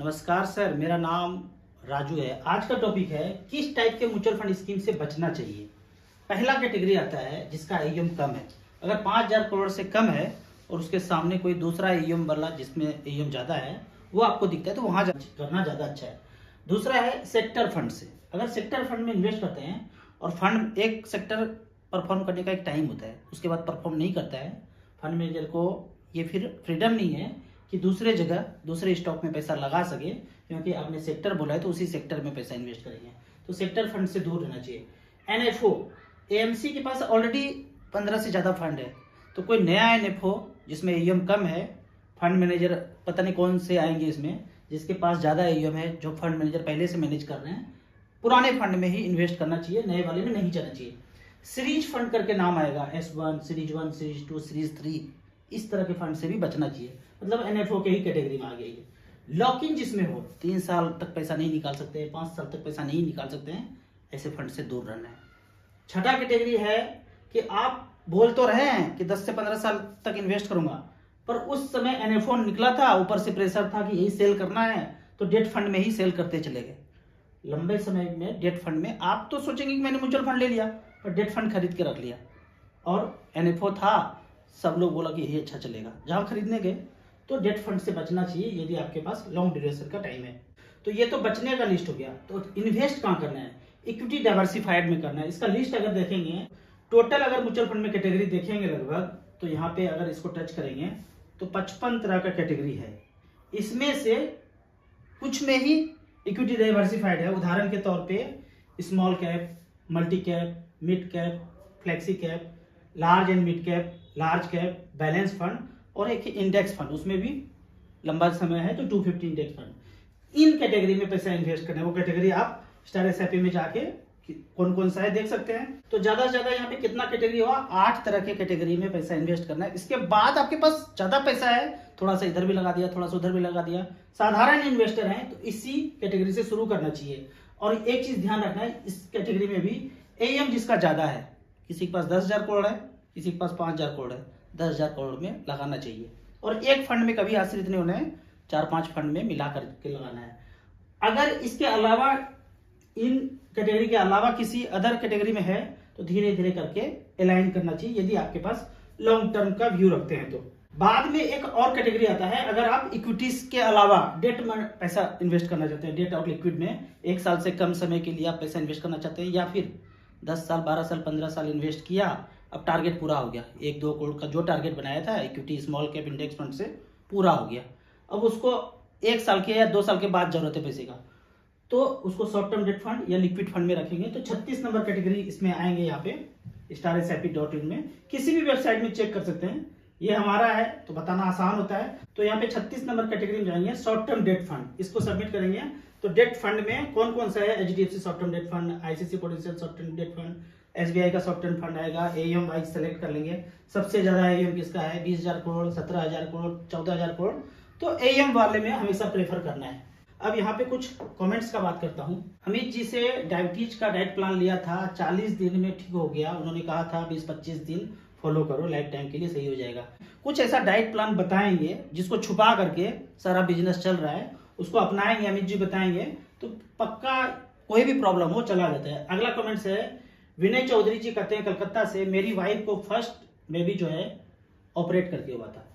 नमस्कार सर, मेरा नाम राजू है। आज का टॉपिक है किस टाइप के म्यूचुअल फंड स्कीम से बचना चाहिए। पहला कैटेगरी आता है जिसका एईएम कम है। अगर 5,000 करोड़ से कम है और उसके सामने कोई दूसरा एईएम वाला जिसमें एईएम ज़्यादा है वो आपको दिखता है तो वहाँ करना ज़्यादा अच्छा है। दूसरा है सेक्टर फंड से। अगर सेक्टर फंड में इन्वेस्ट करते हैं और फंड एक सेक्टर परफॉर्म करने का एक टाइम होता है, उसके बाद परफॉर्म नहीं करता है, फंड मैनेजर को ये फिर फ्रीडम नहीं है कि दूसरे जगह दूसरे स्टॉक में पैसा लगा सके, क्योंकि आपने सेक्टर बोला है तो उसी सेक्टर में पैसा इन्वेस्ट करेंगे। तो सेक्टर फंड से दूर रहना चाहिए। एनएफओ, एएमसी के पास ऑलरेडी 15 से ज़्यादा फंड है, तो कोई नया एनएफओ जिसमें एईएम कम है, फंड मैनेजर पता नहीं कौन से आएंगे इसमें, जिसके पास ज़्यादा एईएम है, जो फंड मैनेजर पहले से मैनेज कर रहे हैं, पुराने फंड में ही इन्वेस्ट करना चाहिए, नए वाले में नहीं जाना चाहिए। सीरीज फंड करके नाम आएगा, S1, सीरीज 1, सीरीज 2, सीरीज 3, इस तरह के फंड से भी बचना चाहिए। मतलब एनएफओ के ही कैटेगरी में आ गई है। लॉक इन जिसमें हो, 3 साल तक पैसा नहीं निकाल सकते, 5 साल तक पैसा नहीं निकाल सकते हैं, ऐसे फंड से दूर रहना है। छठा कैटेगरी है कि आप बोल तो रहे हैं कि 10 से 15 साल तक इन्वेस्ट करूंगा, पर उस समय एनएफओ निकला था, ऊपर से प्रेशर था कि यही सेल करना है, तो डेट फंड में ही सेल करते चले गए। लंबे समय में डेट फंड में आप तो सोचेंगे कि मैंने म्यूचुअल फंड ले लिया, पर डेट फंड खरीद के रख लिया और एनएफओ था, सब लोग बोला कि यही अच्छा चलेगा, जहां खरीदने गए। तो डेट फंड से बचना चाहिए यदि आपके पास लॉन्ग ड्यूरेशन का टाइम है। तो ये तो बचने का लिस्ट हो गया। तो इन्वेस्ट कहाँ करना है? इक्विटी डाइवर्सिफाइड में करना है। इसका लिस्ट अगर देखेंगे, टोटल अगर म्यूचुअल फंड में कैटेगरी देखेंगे लगभग, तो यहाँ पे अगर इसको टच करेंगे तो 55 तरह का कैटेगरी है। इसमें से कुछ में ही इक्विटी डाइवर्सिफाइड है। उदाहरण के तौर पे small cap, multi cap, mid cap, flexi cap, large and mid cap, large cap, balance fund और एक इंडेक्स फंड, उसमें भी लंबा समय है तो 250 इंडेक्स फंड। इन कैटेगरी में पैसा इन्वेस्ट करना है। वो कैटेगरी आप स्टार एसआईपी में जाके कौन कौन सा है देख सकते हैं। तो ज्यादा से ज्यादा यहाँ पे कितना कैटेगरी हुआ? 8 तरह के कैटेगरी में पैसा इन्वेस्ट करना है। इसके बाद आपके पास ज्यादा पैसा है, थोड़ा सा इधर भी लगा दिया, थोड़ा सा उधर भी लगा दिया, साधारण इन्वेस्टर हैं तो इसी कैटेगरी से शुरू करना चाहिए। और एक चीज ध्यान रखना है, इस कैटेगरी में भी एईएम जिसका ज्यादा है, किसी के पास 10,000 करोड़ है, किसी के पास 5,000 करोड़ है, 10,000 करोड़ में लगाना चाहिए। और एक फंड में कभी आश्रित नहीं होना है, 4-5 फंड में मिला करके लगाना है। अगर इसके अलावा, इन कैटेगरी के अलावा किसी अदर कैटेगरी में है तो धीरे धीरे करके अलाइन करना चाहिए, यदि आपके पास लॉन्ग टर्म का व्यू रखते हैं। तो बाद में एक और कैटेगरी आता है, अगर आप इक्विटीज के अलावा डेट में पैसा इन्वेस्ट करना चाहते हैं, डेट और लिक्विड में 1 साल से कम समय के लिए आप पैसा इन्वेस्ट करना चाहते हैं, या फिर 10 साल, 12 साल, 15 साल इन्वेस्ट किया, अब टारगेट पूरा हो गया, 1-2 करोड़ का जो टारगेट बनाया था equity small cap index fund से पूरा हो गया, अब उसको 1 साल के या 2 साल के बाद जरूरत है पैसे का, तो उसको शॉर्ट टर्म डेट फंड या लिक्विड फंड में रखेंगे। तो 36 नंबर कैटेगरी इसमें आएंगे। यहाँ पे starsip.in में किसी भी वेबसाइट में चेक कर सकते हैं, ये हमारा है तो बताना आसान होता है। तो यहाँ पे 36 नंबर कैटेगरी में जाएंगे, शॉर्ट टर्म डेट फंड, इसको सबमिट करेंगे। तो डेट फंड में कौन कौन सा है? HDFC short term debt fund, ICC prudential short term debt fund, SBI का शॉर्ट टर्म फंड आएगा। एईएम वाइज सेलेक्ट कर लेंगे, सबसे ज्यादा एईएम किसका है? 20,000 करोड़, 17,000 करोड़, 14,000 करोड़। तो एईएम वाले में हमेशा प्रेफर करना है। अब यहाँ पे कुछ कमेंट्स का बात करता हूँ। अमित जी से डायबिटीज का डाइट प्लान लिया था, 40 दिन में ठीक हो गया। उन्होंने कहा था 20-25 दिन फॉलो करो, लाइफ टाइम के लिए सही हो जाएगा। कुछ ऐसा डाइट प्लान बताएंगे जिसको छुपा करके सारा बिजनेस चल रहा है, उसको अपनाएंगे, अमित जी बताएंगे तो पक्का कोई भी प्रॉब्लम हो चला जाता है। अगला कमेंट्स है विनय चौधरी जी, कहते हैं कलकत्ता से, मेरी वाइफ को फर्स्ट बेबी जो है ऑपरेट करके हुआ था,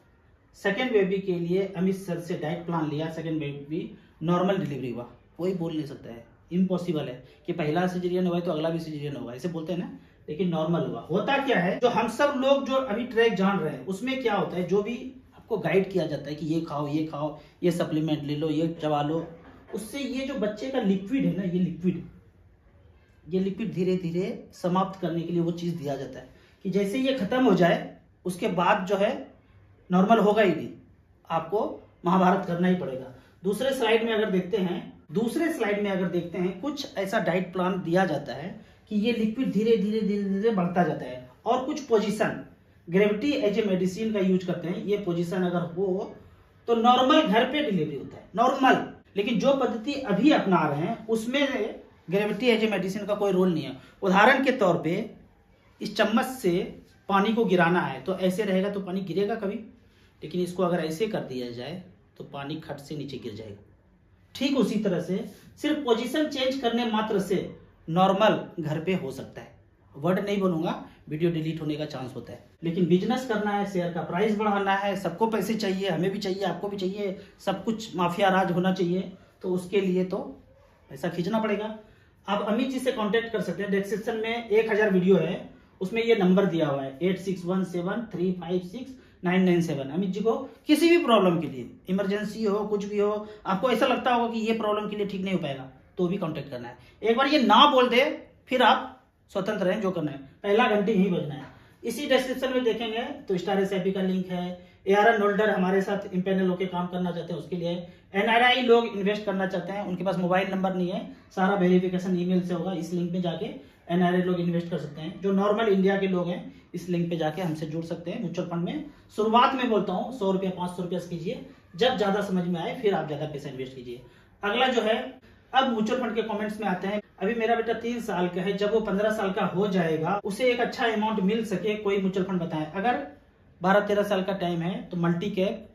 सेकेंड बेबी के लिए अमित सर से डाइट प्लान लिया, सेकेंड बेबी नॉर्मल डिलीवरी हुआ। कोई बोल नहीं सकता है, इम्पॉसिबल है कि पहला सिजेरियन हुआ है तो अगला भी सिजेरियन होगा, ऐसे बोलते हैं ना, लेकिन नॉर्मल हुआ। होता क्या है, जो हम सब लोग जो अभी ट्रैक जान रहे हैं उसमें क्या होता है, जो भी आपको गाइड किया जाता है कि ये खाओ, ये खाओ, ये सप्लीमेंट ले लो, ये चबा लो, उससे ये जो बच्चे का लिक्विड है ना, ये लिक्विड धीरे धीरे समाप्त करने के लिए वो चीज दिया जाता है कि जैसे ये खत्म हो जाए उसके बाद जो है नॉर्मल होगा ही नहीं, आपको महाभारत करना ही पड़ेगा। दूसरे स्लाइड में अगर देखते हैं कुछ ऐसा डाइट प्लान दिया जाता है कि ये लिक्विड धीरे धीरे बढ़ता जाता है। और कुछ position gravity as a medicine का यूज करते हैं, ये पोजीशन अगर हो तो नॉर्मल घर पे डिलीवरी होता है, नॉर्मल। लेकिन जो पद्धति अभी अपना रहे हैं उसमें ग्रेविटी एज ए मेडिसिन का कोई रोल नहीं है। उदाहरण के तौर पे इस चम्मच से पानी को गिराना है तो ऐसे रहेगा तो पानी गिरेगा कभी, लेकिन इसको अगर ऐसे कर दिया जाए तो पानी खट से नीचे गिर जाएगा। ठीक उसी तरह से सिर्फ पोजीशन चेंज करने मात्र से नॉर्मल घर पे हो सकता है। वर्ड नहीं बोलूंगा, वीडियो डिलीट होने का चांस होता है। लेकिन बिजनेस करना है, शेयर का प्राइस बढ़ाना है, सबको पैसे चाहिए, हमें भी चाहिए, आपको भी चाहिए, सब कुछ माफिया राज होना चाहिए, तो उसके लिए तो पैसा खींचना पड़ेगा। आप अमित जी से कांटेक्ट कर सकते हैं। डिस्क्रिप्शन में 1000 वीडियो है, उसमें ये नंबर दिया हुआ है 8617356997। अमित जी को किसी भी प्रॉब्लम के लिए, इमरजेंसी हो, कुछ भी हो, आपको ऐसा लगता होगा कि ये प्रॉब्लम के लिए ठीक नहीं हो पाएगा, तो भी कांटेक्ट करना है। एक बार ये ना बोल दे, फिर आप स्वतंत्र हैं, जो करना है, पहला घंटे ही बजना है। इसी डिस्क्रिप्शन में देखेंगे तो स्टार एसआईपी का लिंक है। ARN होल्डर हमारे साथ इम्पेनल होकर काम करना चाहते हैं, उसके लिए। NRI लोग इन्वेस्ट करना चाहते हैं, उनके पास मोबाइल नंबर नहीं है, सारा वेरिफिकेशन ईमेल से होगा, इस लिंक में जाके NRI लोग इन्वेस्ट कर सकते हैं। जो नॉर्मल इंडिया के लोग हैं, इस लिंक पे जाके हमसे जुड़ सकते हैं म्यूचुअल फंड में। शुरुआत में बोलता हूँ 100 रुपया 500 रुपया कीजिए, जब ज्यादा समझ में आए फिर आप ज्यादा पैसा इन्वेस्ट कीजिए। अगला जो है, अब म्यूचुअल फंड के कमेंट्स में आते हैं। अभी मेरा बेटा 3 साल का है, जब वो 15 साल का हो जाएगा, उसे एक अच्छा अमाउंट मिल सके, कोई म्यूचुअल फंड बताएं। अगर 12-13 साल का टाइम है तो मल्टी कैप,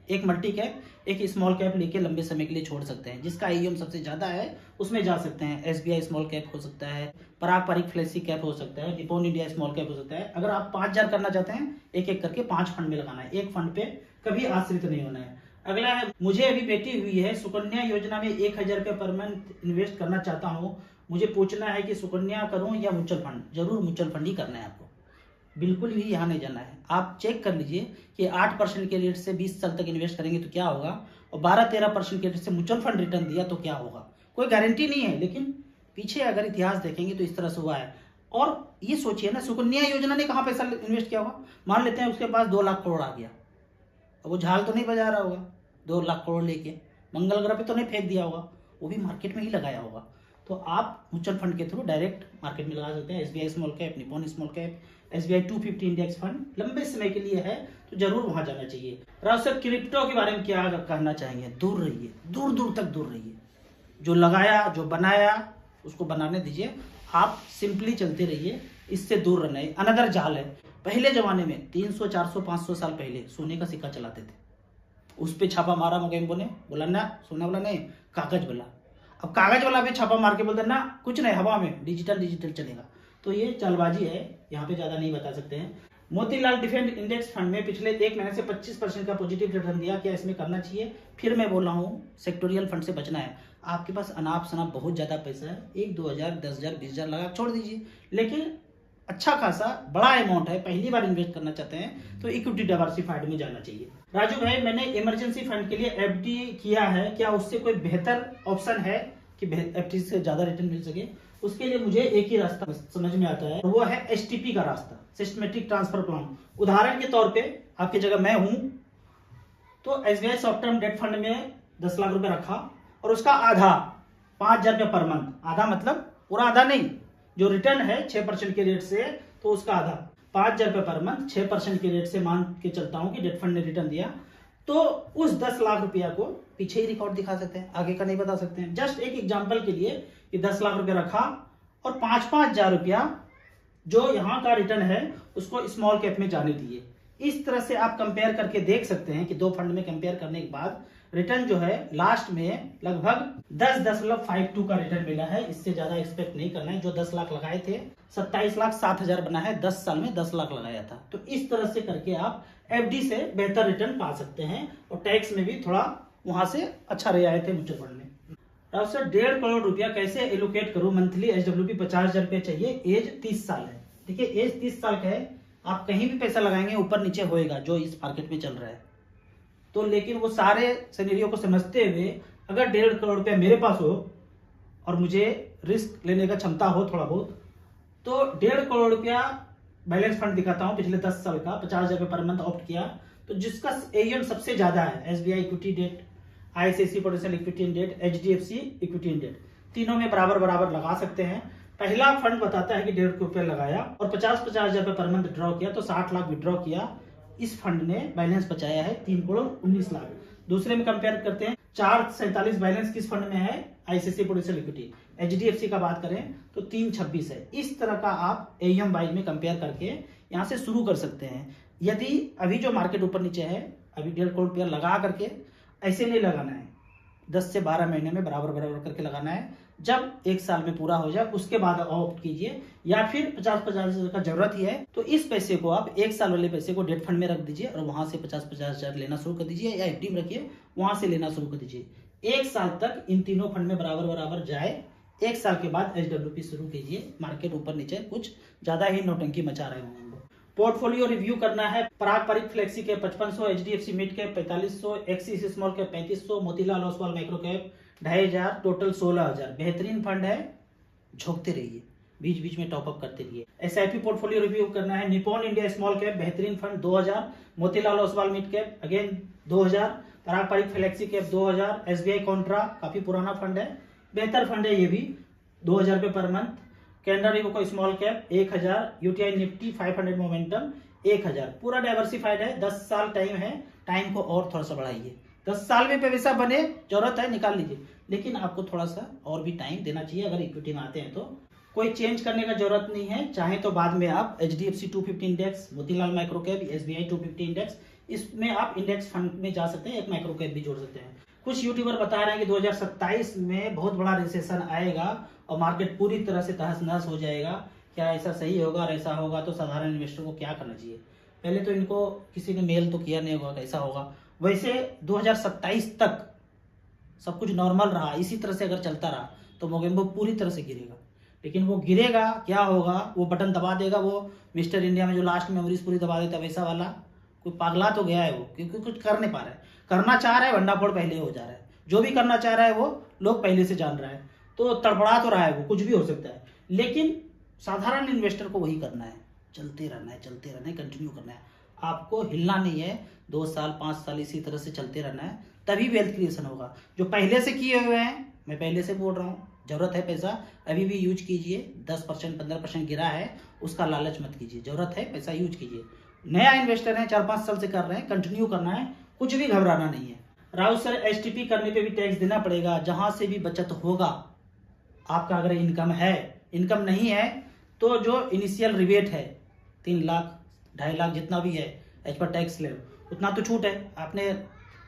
एक स्मॉल कैप लेके लंबे समय के लिए छोड़ सकते हैं। जिसका AUM सबसे ज्यादा है उसमें जा सकते हैं। SBI स्मॉल कैप हो सकता है, पराग पारिक फ्लेक्सी कैप हो सकता है, निप्पॉन इंडिया स्मॉल कैप हो सकता है। अगर आप 5000 करना चाहते हैं, एक एक करके 5 फंड में लगाना है, एक फंड पे कभी आश्रित नहीं होना है। अगला है, मुझे अभी बेटी हुई है, सुकन्या योजना में 1000 रुपये पर मंथ इन्वेस्ट करना चाहता हूँ। मुझे पूछना है कि सुकन्या करूं या म्यूचुअल फंड। जरूर म्यूचुअल फंड ही करना है आपको, बिल्कुल भी यहाँ नहीं जाना है। आप चेक कर लीजिए कि 8% के रेट से 20 साल तक इन्वेस्ट करेंगे तो क्या होगा, और 12-13% के रेट से म्यूचुअल फंड रिटर्न दिया तो क्या होगा। कोई गारंटी नहीं है, लेकिन पीछे अगर इतिहास देखेंगे तो इस तरह से हुआ है। और ये सोचिए ना, सुकन्या योजना ने कहाँ पैसा इन्वेस्ट किया होगा। मान लेते हैं उसके पास 2 लाख करोड़ आ गया, अब वो झाल तो नहीं बजा रहा होगा 2 लाख करोड़ लेके, मंगल ग्रह पे तो नहीं फेंक दिया होगा, वो भी मार्केट में ही लगाया होगा। तो आप म्यूचुअल फंड के थ्रू डायरेक्ट मार्केट में लगा सकते हैं। SBI small cap, Nippon small cap, SBI 250 index fund लंबे समय के लिए है, तो जरूर वहां जाना चाहिए। राव सर, क्रिप्टो के बारे में क्या कहना चाहेंगे। दूर रहिए, दूर दूर तक दूर रहिए। जो लगाया, जो बनाया, उसको बनाने दीजिए, आप सिंपली चलते रहिए, इससे दूर रहना है। अनदर जाल है। पहले जमाने में 300 400 500 साल पहले सोने का सिक्का चलाते थे, उस पे छापा मारा मोगेम्बो ने, बोला ना सोना वाला नहीं, कागज वाला। अब कागज वाला भी छापा मार के बोलते ना कुछ नहीं, हवा में डिजिटल चलेगा। तो ये चालबाजी है, यहाँ पे ज्यादा नहीं बता सकते हैं। मोतीलाल डिफेंड इंडेक्स फंड में पिछले 1 महीने से 25% का पॉजिटिव रिटर्न दिया। क्या इसमें करना चाहिए। फिर मैं बोल रहा हूँ, सेक्टोरियल फंड से बचना है। आपके पास अनाप शनाप बहुत ज्यादा पैसा है, 1 2000 10,000 20,000 लगा छोड़ दीजिए, लेकिन अच्छा खासा बड़ा अमाउंट है, पहली बार इन्वेस्ट करना चाहते हैं तो इक्विटी डाइवर्सिफाइड में जाना चाहिए। राजू भाई, मैंने इमरजेंसी फंड के लिए FD किया है, क्या उससे कोई बेहतर ऑप्शन है कि FD से ज्यादा रिटर्न मिल सके। उसके लिए मुझे एक ही रास्ता समझ में आता है, वो है STP का रास्ता, सिस्टमेटिक ट्रांसफर प्लान। उदाहरण के तौर पे आपकी जगह मैं हूं तो SBI short term debt fund में 10 लाख रुपए रखा, और उसका आधा 5,000 रुपये पर मंथ, आधा मतलब पूरा आधा नहीं, जो रिटर्न है 6% के रेट से, तो उसका आधा 5,000 रुपये पर मंथ 6% के रेट से मान के चलता हूं कि डेट फंड ने रिटर्न दिया, तो उस 10 लाख रुपया को पीछे ही रिकॉर्ड दिखा सकते हैं, आगे का नहीं बता सकते हैं। जस्ट एक एग्जांपल के लिए कि 10 लाख रुपया रखा और 5-5 हजार रुपया जो यहाँ का रिटर्न है उसको स्मॉल कैप में जाने दिए। इस तरह से आप कंपेयर करके देख सकते हैं कि 2 फंड में कंपेयर करने के बाद रिटर्न जो है लास्ट में लगभग 10.52 का रिटर्न मिला है। इससे ज्यादा एक्सपेक्ट नहीं करना है। जो 10 लाख लगाए थे 27,07,000 बना है, 10 साल में 10 लाख लगाया था। तो इस तरह से करके आप FD से बेहतर रिटर्न पा सकते हैं, और टैक्स में भी थोड़ा वहां से अच्छा रियायत है म्यूचुअल फंड में। अब सर 1.5 करोड़ रुपया कैसे एलोकेट करूं मंथली। SWP 50,000 रुपया चाहिए, एज 30 साल है। देखिए एज 30 साल का है, आप कहीं भी पैसा लगाएंगे ऊपर नीचे होएगा जो इस मार्केट में चल रहा है। तो लेकिन वो सारे सिनेरियो को समझते हुए अगर 1.5 करोड़ रुपया मेरे पास हो और मुझे रिस्क लेने का क्षमता हो थोड़ा बहुत, तो 1.5 करोड़ रुपया बैलेंस फंड दिखाता हूं पिछले 10 साल का, 50,000 रुपये पर मंथ ऑप्ट किया, तो जिसका AUM सबसे ज्यादा है SBI equity debt, ICICI Prudential equity and debt, HDFC equity and debt, तीनों में बराबर बराबर लगा सकते हैं। पहला फंड बताता है कि 1.5 करोड़ रुपया लगाया और 50-50 हजार रुपये पर मंथ ड्रॉ किया, तो 60 लाख विड्रॉ किया। इस फंड ने बैलेंस बचाया है 3 करोड़ 19 लाख। दूसरे में कंपेयर करते हैं 447 बैलेंस किस फंड में है, ICICI पोटेंशियल इक्विटी। HDFC का बात करें तो 326 है। इस तरह का आप AUM वाइज में कंपेयर करके यहाँ से शुरू कर सकते हैं। यदि अभी जो मार्केट ऊपर नीचे है, अभी 1.5 करोड़ रुपया लगा करके ऐसे नहीं लगाना है, 10 से 12 महीने में बराबर बराबर करके लगाना है। जब 1 साल में पूरा हो जाए उसके बाद ऑप्ट कीजिए, या फिर 50-50 हज़ार का जरूरत ही है तो इस पैसे को आप 1 साल वाले पैसे को डेट फंड में रख दीजिए और वहां से 50-50 हज़ार लेना शुरू कर दीजिए, या एफडी में रखिए वहां से लेना शुरू कर दीजिए। 1 साल तक इन तीनों फंड में बराबर बराबर जाए। 1 साल के बाद HWP शुरू कीजिए। मार्केट ऊपर नीचे कुछ ज्यादा ही नौटंकी मचा रहे होंगे। पोर्टफोलियो रिव्यू करना है। पारंपरिक flexi cap 5500, HDFC mid cap 4500, axis small cap 3500, Motilal Oswal micro cap 2500, total 16000। बेहतरीन फंड है, झोंकते रहिए, बीच बीच में टॉपअप करते रहिए। SIP पोर्टफोलियो रिव्यू करना है। निपॉन इंडिया स्मॉल कैप बेहतरीन fund 2000, Motilal Oswal mid cap again 2000, पारंपरिक फ्लेक्सी कैप 2000, SBI कॉन्ट्रा काफी पुराना फंड है, बेहतर फंड है ये भी 2000 रुपए पर month. Canara Robeco small cap 1000, UTI Nifty 500 momentum 1000। पूरा डाइवर्सिफाइड है, 10 साल टाइम है, टाइम को और थोड़ा सा बढ़ाइए। 10 साल में पैसा बने, जरूरत है निकाल लीजिए, लेकिन आपको थोड़ा सा और भी टाइम देना चाहिए। अगर इक्विटी में आते हैं तो कोई चेंज करने का जरूरत नहीं है। चाहे तो बाद में आप HDFC 250 index, Motilal micro cap, SBI 250 index, इसमें आप इंडेक्स फंड में जा सकते हैं, एक माइक्रो कैप भी जोड़ सकते हैं। कुछ यूट्यूबर बता रहे हैं कि 2027 में बहुत बड़ा रिसेशन आएगा और मार्केट पूरी तरह से तहस नहस हो जाएगा। क्या ऐसा सही होगा? और ऐसा होगा तो साधारण इन्वेस्टर को क्या करना चाहिए? पहले तो इनको किसी ने मेल तो किया नहीं होगा कैसा होगा। वैसे 2027 तक सब कुछ नॉर्मल रहा, इसी तरह से अगर चलता रहा तो मोगेम्बो पूरी तरह से गिरेगा। लेकिन वो गिरेगा, क्या होगा? वो बटन दबा देगा, वो मिस्टर इंडिया में जो लास्ट मेमोरीज पूरी दबा देता है वैसा वाला। कोई पागला तो गया है वो, क्योंकि कुछ कर नहीं पा रहा है। करना चाह रहा है, भंडाफोड़ पहले हो जा रहा है। जो भी करना चाह रहा है वो लोग पहले से जान रहा है, तो तड़पड़ा तो रहा है वो, कुछ भी हो सकता है। लेकिन साधारण इन्वेस्टर को वही करना है, चलते रहना है, चलते रहना है, कंटिन्यू करना है। आपको हिलना नहीं है। 2 साल 5 साल इसी तरह से चलते रहना है, तभी वेल्थ क्रिएशन होगा। जो पहले से किए हुए हैं, मैं पहले से बोल रहा हूँ, जरूरत है पैसा अभी भी यूज कीजिए। 10% 15% गिरा है, उसका लालच मत कीजिए। जरूरत है पैसा यूज कीजिए। नया इन्वेस्टर है, 4-5 साल से कर रहे हैं, कंटिन्यू करना है, कुछ भी घबराना नहीं है। राउत सर, STP करने पे भी टैक्स देना पड़ेगा। जहां से भी बचत होगा आपका, अगर इनकम है, इनकम नहीं है तो जो इनिशियल रिबेट है 3 लाख 2.5 लाख जितना भी है एज पर टैक्स स्लैब, उतना तो छूट है। आपने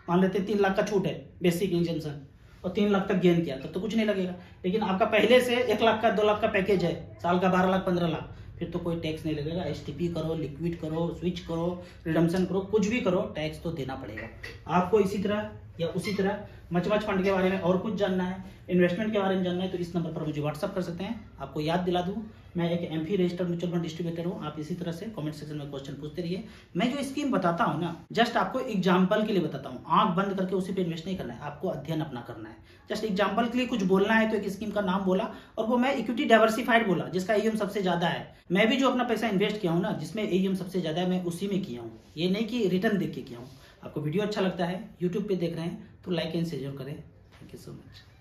मान लेते 3 लाख का छूट है बेसिक इंजेक्शन, और 3 लाख तक गेन किया तब तो कुछ नहीं लगेगा। लेकिन आपका पहले से 1 लाख का 2 लाख का पैकेज है, साल का 12 लाख 15 लाख, फिर तो कोई टैक्स नहीं लगेगा। STP करो, लिक्विड करो, स्विच करो, रिडम्पशन करो, कुछ भी करो, टैक्स तो देना पड़ेगा आपको। इसी तरह या उसी तरह मच फंड के बारे में और कुछ जानना है, इन्वेस्टमेंट के बारे में जानना है, तो इस नंबर पर मुझे व्हाट्सअप कर सकते हैं। आपको याद दिला दूं, मैं एक MP registered mutual fund distributor हूं। आप इसी तरह से कमेंट सेक्शन में क्वेश्चन पूछते रहिए। मैं जो स्कीम बताता हूं ना, जस्ट आपको एग्जांपल के लिए बताता हूं। आंख बंद करके उसी पे इन्वेस्ट नहीं करना है, आपको अध्ययन अपना करना है। जस्ट एग्जांपल के लिए कुछ बोलना है तो एक स्कीम का नाम बोला, और वो मैं इक्विटी डाइवर्सिफाइड बोला, जिसका AUM सबसे ज्यादा है। मैं भी जो अपना पैसा इन्वेस्ट किया हूं ना, जिसमें AUM सबसे ज्यादा है, मैं उसी में किया हूँ। ये नहीं कि रिटर्न देख के किया हूँ। आपको वीडियो अच्छा लगता है, यूट्यूब पे देख रहे हैं तो लाइक एंड शेयर करें। Thank you so much.